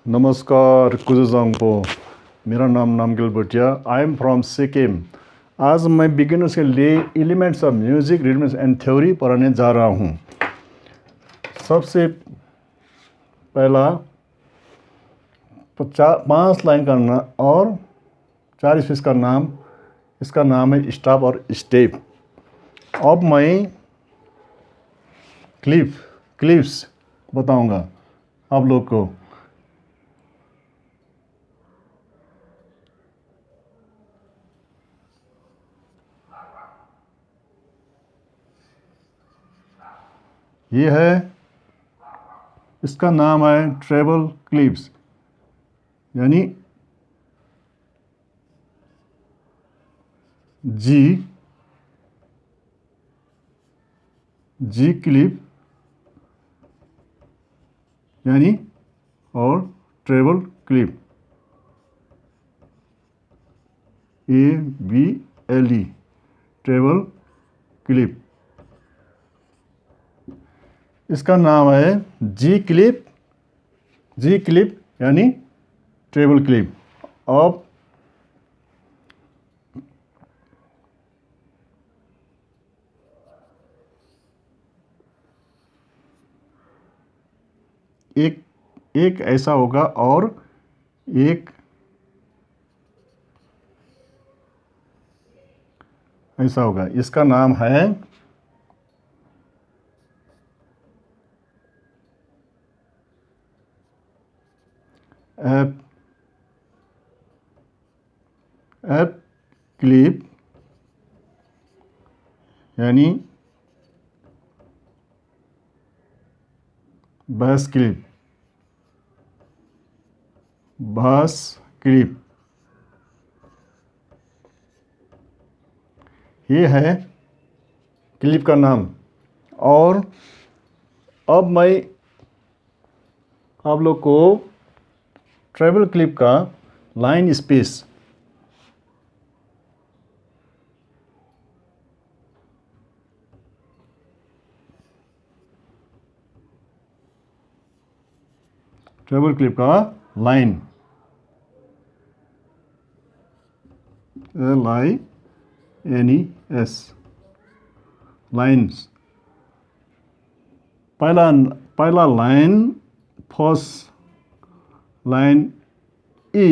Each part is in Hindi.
नमस्कार कुजजांगपो। मेरा नाम Namgyal Bhatia. I am from Sikkim. आज मैं बिगिनर्स के लिए elements of music rhythms and theory पढ़ाने जा रहा हूँ। सबसे पहला 5 लाइन का नाम और 4 स्पेस का नाम। इसका नाम है स्टॉप और स्टेप। अब मैं क्लिप्स बताऊंगा आप लोग को। ये है, इसका नाम है ट्रेबल क्लिप्स, यानी जी क्लिप यानी और treble clef ABLE treble clef. इसका नाम है जी क्लिप यानी ट्रेबल क्लिप। अब एक ऐसा होगा और एक ऐसा होगा। इसका नाम है एप क्लिप यानी बस क्लिप। ये है क्लिप का नाम। और अब मैं आप लोग को ट्रेबल क्लिप का लाइन स्पेस ट्रेबल क्लिप का लाइन LINES लाइन्स। पहला line first line E,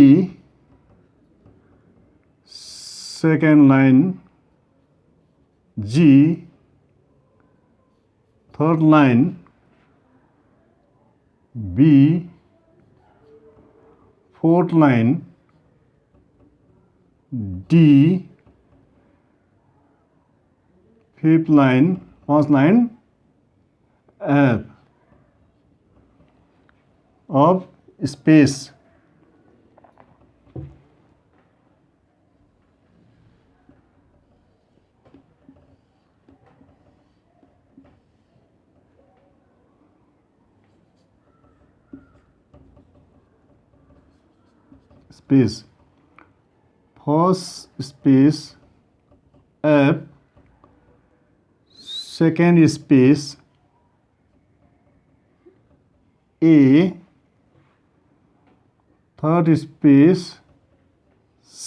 second line G, third line B, fourth line D, fifth line first line F। अब space first space F, second space A, third space C,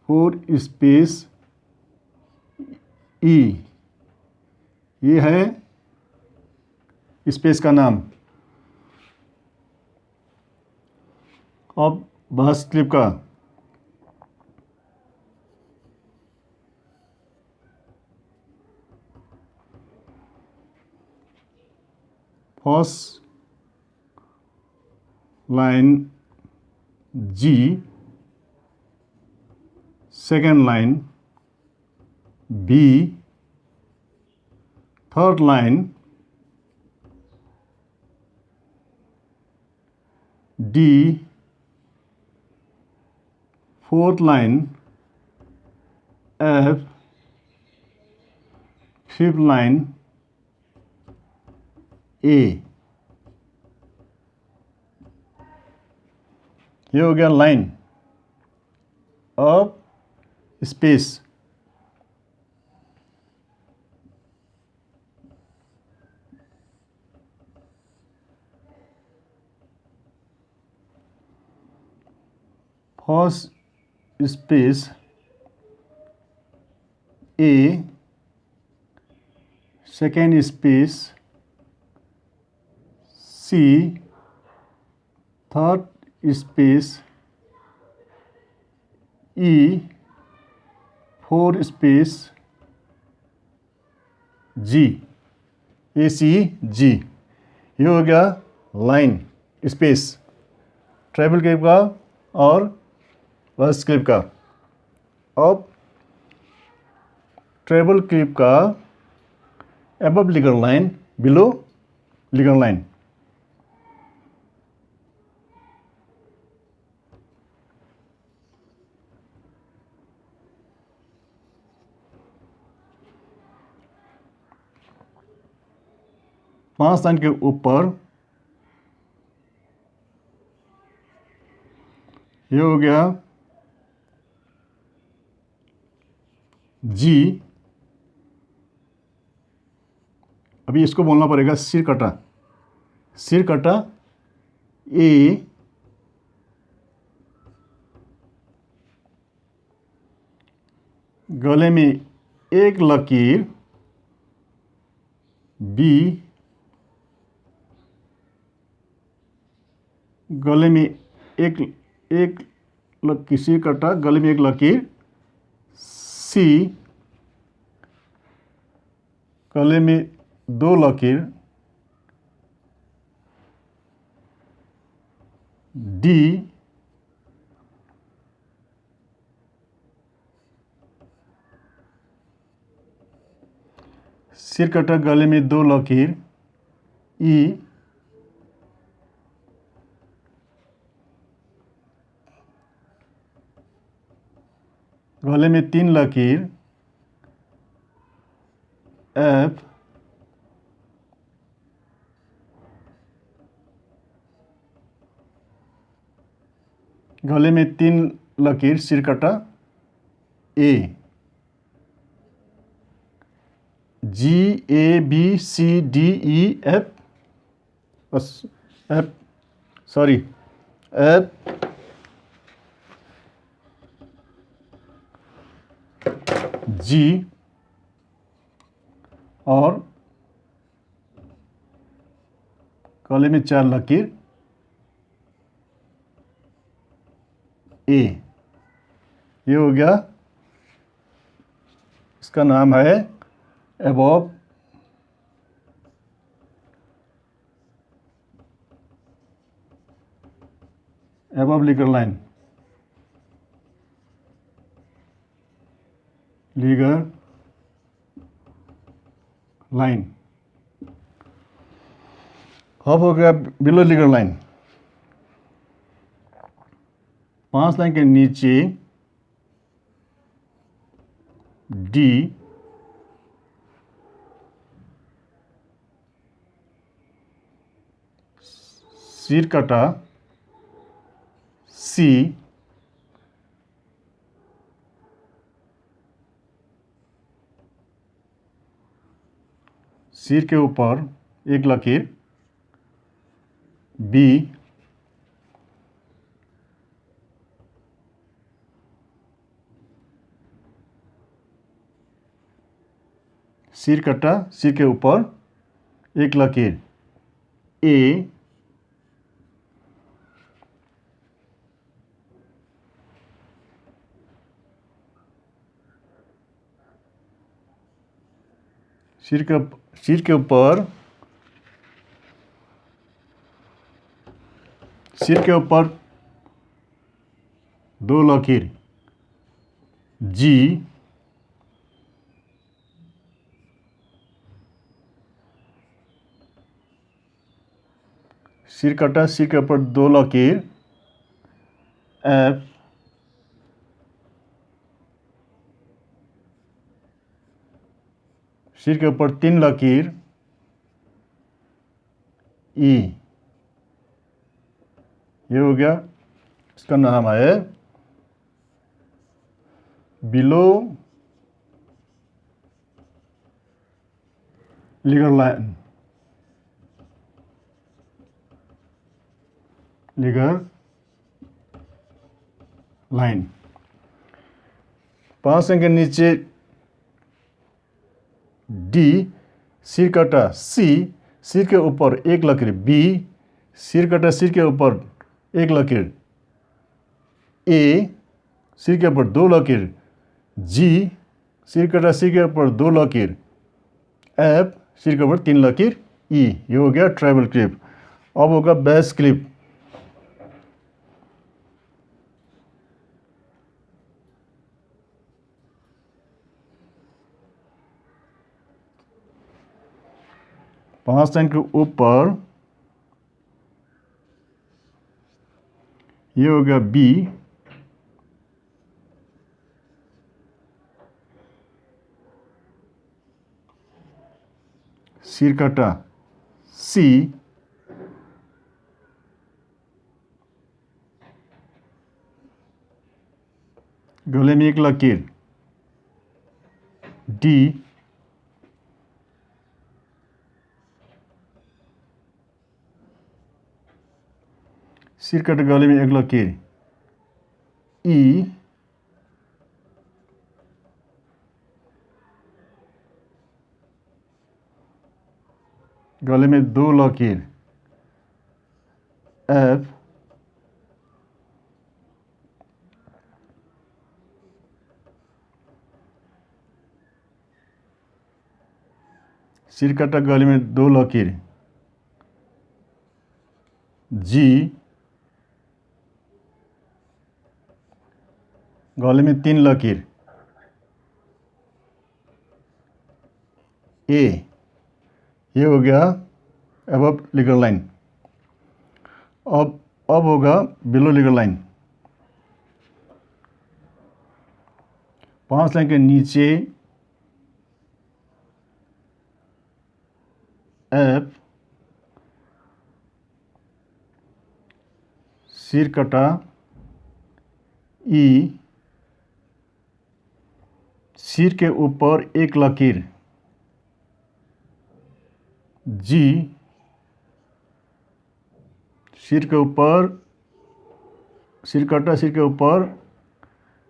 fourth space E। ये है स्पेस का नाम। अब बस क्लिप का first line G, second line B, third line D, fourth line F, fifth line A। ये हो गया लाइन। अब space first space A, second space C, third space E, four space G, A C G. ये हो गया लाइन स्पेस ट्राइबल क्लिप का और वर्स क्लिप का। अब ट्राइबल क्लिप का above legal line, below legal line। पांच लाइन के ऊपर ये हो गया जी। अभी इसको बोलना पड़ेगा सिर कटा। सिर कटा ए, गले में एक लकीर बी, गले में एक लकीर, सिर कटा गले में एक लकीर सी, गले में दो लकीर डी, सिर कटा गले में दो लकीर ई, गले में तीन लकीर एफ, गले में तीन लकीर सिर कटा A, G A B C D E F, F sorry F G, और गले में चार लकीर ए। ये हो गया, इसका नाम है above legal line, legal line। अब हो गया बिलो लीगल लाइन। पांच लाइन के नीचे डी, सिर कटा सी, सिर के ऊपर एक लकीर बी, सिर कटा सिर के ऊपर एक लकीर ए, सिर के ऊपर दो लकीर जी, सिर कटा सिर के ऊपर दो लकीर एफ, सिर के ऊपर तीन लकीर ई। ये हो गया, इसका नाम है below ledger line, legal line. 5 line के नीचे डी, सिर कटा सी, सिर के ऊपर एक लकीर बी, सिर कटा सिर के ऊपर एक लकीर ए, सिर के ऊपर 2 लकीर जी, सिर कटा सिर के ऊपर 2 लकीर एफ, सिर के ऊपर 3 लकीर ई। ये हो गया ट्राइबल क्लिप। अब होगा बेस क्लिप। पांच लाइन के ऊपर ये हो गया बी, सिर कटा सी, गले में एक लकीर डी, सिर कटा गले में एक लकीर ई, गले में 2 लकीर एफ, सिर कटा गले में 2 लकीर जी, गले में 3 लकीर ए। ये हो गया अबव लीगल लाइन। अब होगा बिलो लीगल लाइन। 5 लाइन के नीचे एफ, सिर कटा ई, सिर के ऊपर एक लकीर जी, सिर के ऊपर सिर कटा सिर के ऊपर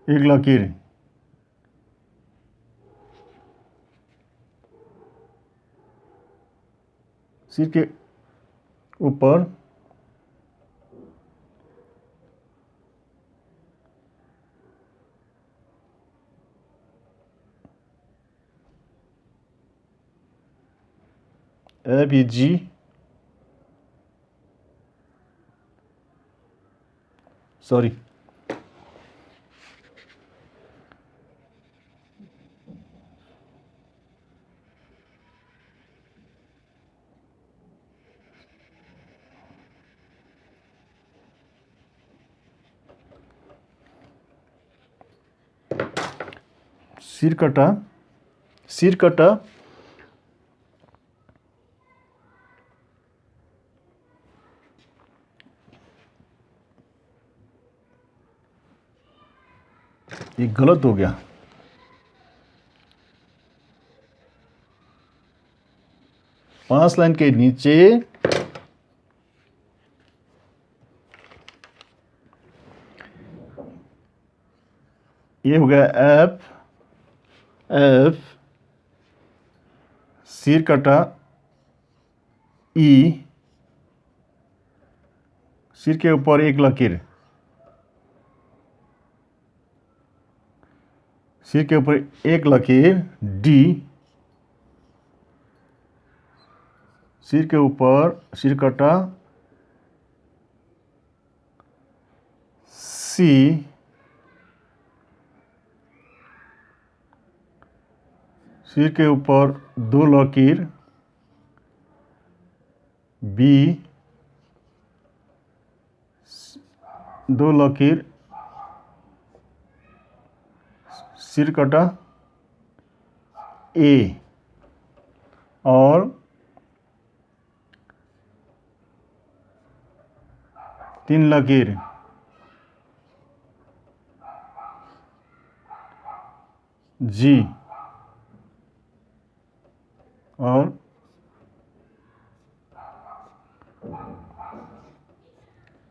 एक लकीर सिर के ऊपर ए बी जी, सॉरी सिर कटा ये गलत हो गया। पांच लाइन के नीचे ये हो गया एफ, सिर कटा ई, सिर के ऊपर एक लकीर, सिर के ऊपर एक लकीर डी, सिर के ऊपर सिर कटा सी, सिर के ऊपर 2 लकीर बी, 2 लकीर सिर कटा ए और 3 लकीर जी और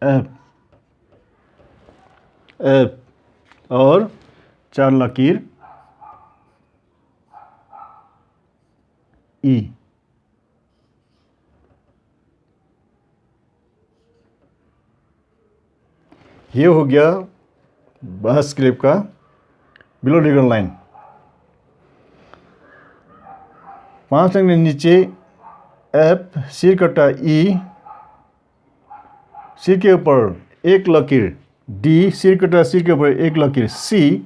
एफ। और 4 लकीर ई। ये हो गया बस क्लिप का बिलो लीगल लाइन। 5 लाइन के नीचे एफ, सिर कटा ई, सिर के ऊपर एक लकीर डी, सिर कटा सिर के ऊपर एक लकीर सी,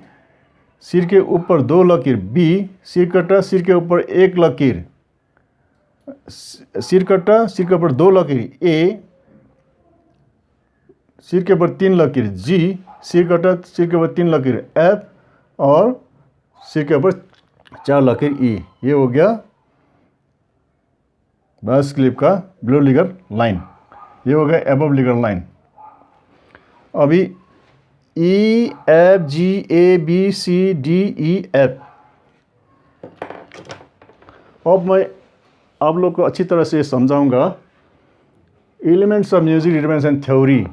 सिर के ऊपर 2 लकीर बी, सिर कटा सिर के ऊपर एक लकीर, सिर कटा सिर के ऊपर 2 लकीर ए, सिर के ऊपर 3 लकीर जी, सिर कटा सिर के ऊपर 3 लकीर एफ और सिर के ऊपर 4 लकीर ई। ये हो गया बस क्लिप का बिलो लीगल लाइन। ये हो गया एबव लीगल लाइन। अभी E F G A B C D E F. अब मैं आप लोग को अच्छी तरह से समझाऊंगा। Elements of music rhythms and theory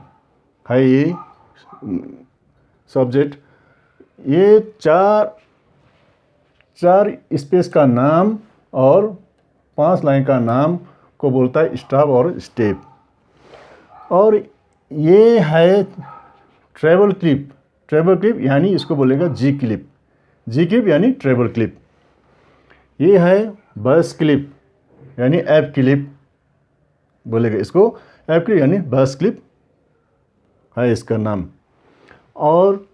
है ये सब्जेक्ट। ये चार स्पेस का नाम और 5 लाइन का नाम को बोलता है स्टॉप और स्टेप। और ये है ट्रेबल क्लिप। ट्रेबल क्लिप यानी इसको बोलेगा जी क्लिप। जी क्लिप यानी ट्रेबल क्लिप। ये है बस क्लिप यानी एफ क्लिप बोलेगा इसको। एफ क्लिप यानी बस क्लिप है इसका नाम। और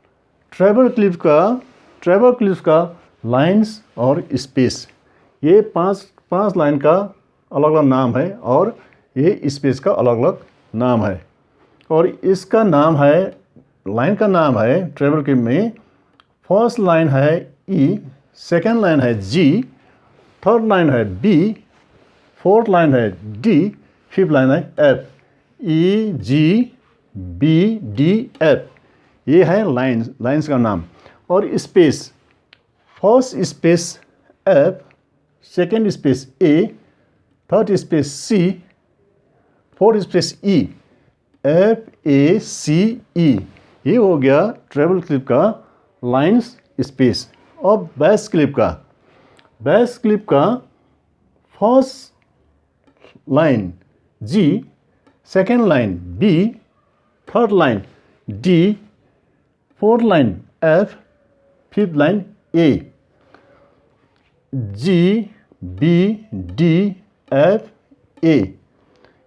ट्रेबल क्लिप का लाइंस और स्पेस, ये पांच लाइन का अलग अलग नाम है और ये स्पेस का अलग अलग नाम है। और इसका नाम है, लाइन का नाम है ट्रेबल क्लिप में, फर्स्ट लाइन है ई, सेकेंड लाइन है जी, थर्ड लाइन है बी, फोर्थ लाइन है डी, फिफ्थ लाइन है F. E G B D F, ये है लाइंस का नाम। और space, first space F, second space A, third space C, fourth space E, F A C E. ये हो गया ट्रेबल क्लिप का लाइंस स्पेस। और बेस क्लिप का first line ji, second line B, third line D, fourth line F, fifth line A. G B D F A.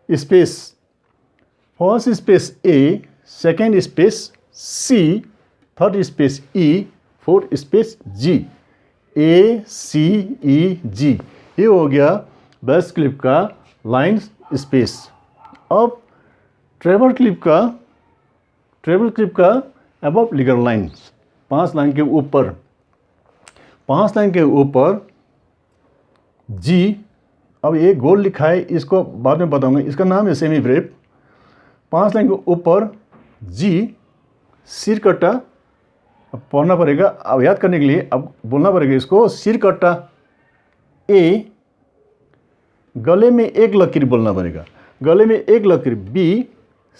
Space, first space A, second space C, third space E, fourth space G, A C E G. ये हो गया बेस क्लिप का लाइंस स्पेस। अब ट्रेबल क्लिप का अबव लीगल लाइंस, 5 लाइन के ऊपर जी। अब ये गोल लिखा है, इसको बाद में बताऊंगा। इसका नाम है सेमी ब्रेव। 5 लाइन के ऊपर जी, सिर कटा, अब पढ़ना पड़ेगा, अब याद करने के लिए अब बोलना पड़ेगा इसको। सिर कटा ए, गले में एक लकीर बोलना पड़ेगा, गले में एक लकीर बी,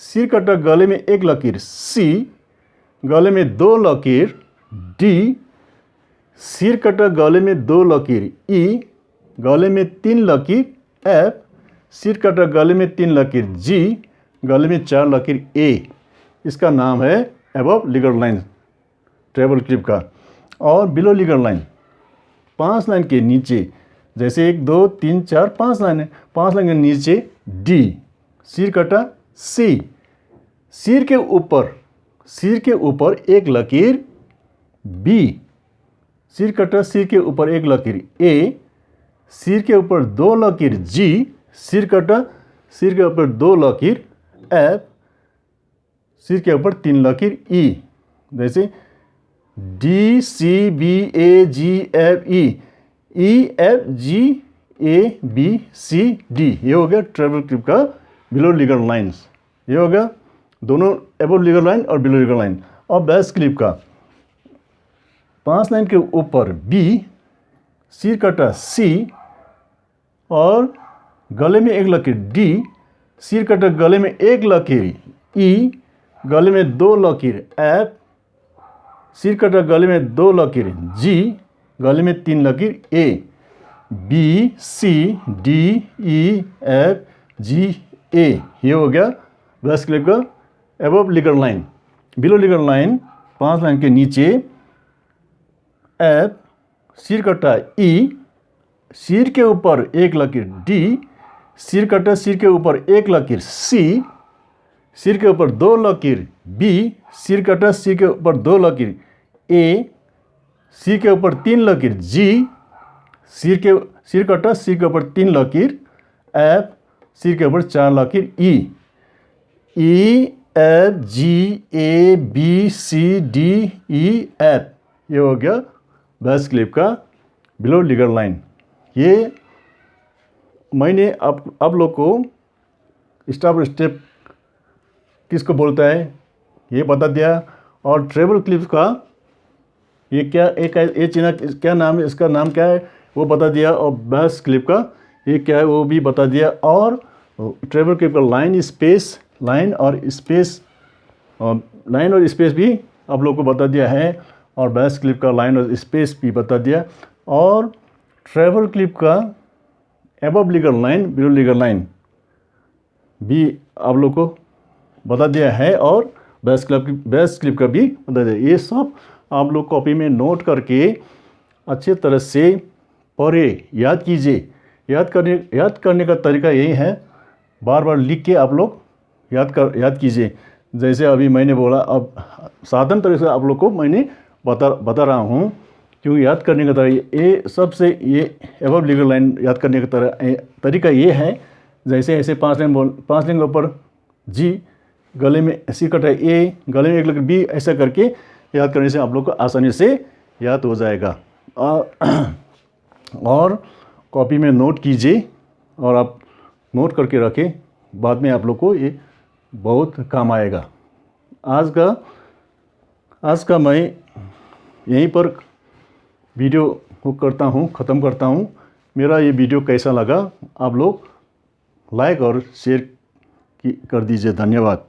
सिर कटा गले में एक लकीर सी, गले में 2 लकीर डी, सिर कटा गले में 2 लकीर ई, गले में 3 लकीर एफ, सिर कटा गले में 3 लकीर जी, गले में 4 लकीर ए। इसका नाम है above ledger line treble clip का। और बिलो लीगल लाइन, 5 लाइन के नीचे, जैसे 1 2 3 4 5 लाइन है, 5 लाइन के नीचे डी, सिर कटा सी, सिर के ऊपर एक लकीर बी, सिर कटा सिर के ऊपर एक लकीर ए, सिर के ऊपर 2 लकीर जी, सिर कटा सिर के ऊपर 2 लकीर एफ, सिर के ऊपर 3 लकीर ई। जैसे D C B A G F E, E F G A B C D. ये हो गया ट्रेबल क्लिप का बिलो लीगल लाइंस। ये हो गया दोनों अबव लीगल लाइन और बिलो लीगल लाइन। और बेस क्लिप का 5 लाइन के ऊपर बी, सिर कटा सी और गले में एक लकीर डी, सिर कटा गले में एक लकीर ई, गले में 2 लकीर एफ, सिर कटा गले में 2 लकीर जी, गले में 3 लकीर A, B C D E F G A. ये हो गया बेस क्लिप का above ledger line. Below ledger line 5 line के नीचे एफ, सिर कटा ई, सिर के ऊपर 1 लकीर डी, सिर कटा सिर के ऊपर 1 लकीर सी, सिर के ऊपर 2 लकीर बी, सिर कटा सिर के ऊपर 2 लकीर ए, सिर के ऊपर 3 लकीर जी, सिर कटा सिर के ऊपर 3 लकीर एफ, सिर के ऊपर 4 लकीर E, E F G A B C D E F. ये हो गया बेस क्लिप का बिलो लिगर लाइन। ये मैंने आप लोग को स्टेप बाय स्टेप किसको बोलता है ये बता दिया, और ट्रेबल क्लिप का ये क्या ये चिन्ह क्या नाम है, इसका नाम क्या है वो बता दिया, और बेस क्लिप का ये क्या है वो भी बता दिया, और ट्रेबल क्लिप का लाइन और स्पेस भी आप लोग को बता दिया है, और बेस क्लिप का लाइन और स्पेस भी बता दिया, और ट्रेबल क्लिप का above ledger line below ledger line भी आप लोग को बता दिया है, और बेस क्लिप का भी बता दिया। ये सब आप लोग कॉपी में नोट करके अच्छे तरह से पढ़े, याद कीजिए। याद करने का तरीका यही है, बार बार लिख के आप लोग याद कीजिए। जैसे अभी मैंने बोला, अब साधारण तरीके से आप लोग को मैंने बता रहा हूँ, क्योंकि याद करने का तरीका ये सबसे ये एबव लिगर लाइन याद करने का तरीका ये है, जैसे ऐसे 5 लाइन के ऊपर जी, गले में सी कटा ए, गले में 1 लकीर बी, ऐसा करके याद करने से आप लोग को आसानी से याद हो जाएगा। और कॉपी में नोट कीजिए, और आप नोट करके रखें, बाद में आप लोग को ये बहुत काम आएगा। आज का मैं यहीं पर वीडियो को ख़त्म करता हूँ। मेरा ये वीडियो कैसा लगा आप लोग लाइक और शेयर कर दीजिए। धन्यवाद।